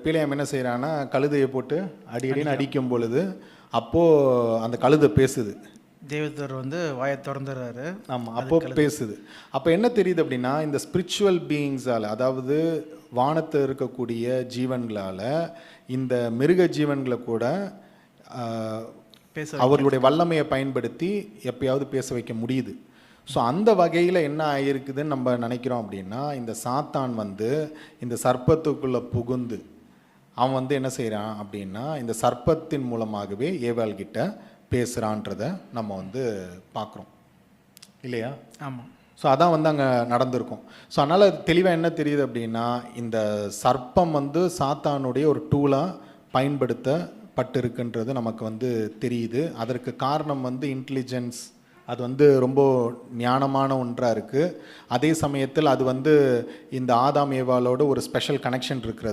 பிழையம் என்ன செய்கிறான்னா கழுதையை போட்டு அடின்னு அடிக்கும் பொழுது அப்போது அந்த கழுதை பேசுது. தேவதூர் வாயை திறந்துடுறாரு. ஆமாம், அப்போ பேசுது. அப்போ என்ன தெரியுது அப்படின்னா, இந்த ஸ்பிரிச்சுவல் பீயிங்ஸால், அதாவது வானத்தில் இருக்கக்கூடிய ஜீவன்களால் இந்த மிருக ஜீவன்களை கூட அவர்களுடைய வல்லமையை பயன்படுத்தி எப்பயாவது பேச வைக்க முடியுது. ஸோ அந்த வகையில் என்ன ஆகிருக்குதுன்னு நம்ம நினைக்கிறோம் அப்படின்னா, இந்த சாத்தான் இந்த சர்ப்பத்துக்குள்ளே புகுந்து அவன் என்ன செய்கிறான் அப்படின்னா, இந்த சர்ப்பத்தின் மூலமாகவே ஏவாள்கிட்ட பேசுகிறான்றதை நம்ம பார்க்குறோம் இல்லையா? ஆமாம். ஸோ அதான் அங்கே நடந்திருக்கும். ஸோ அதனால் தெளிவாக என்ன தெரியுது அப்படின்னா, இந்த சர்ப்பம் சாத்தானுடைய ஒரு டூலாக பயன்படுத்தப்பட்டிருக்குன்றது நமக்கு தெரியுது. அதற்கு காரணம் இன்டெலிஜென்ஸ். அது ரொம்ப ஞானமான ஒன்றாக இருக்குது. அதே சமயத்தில் அது இந்த ஆதாம் ஏவாளோட ஒரு ஸ்பெஷல் கனெக்ஷன் இருக்கிறது.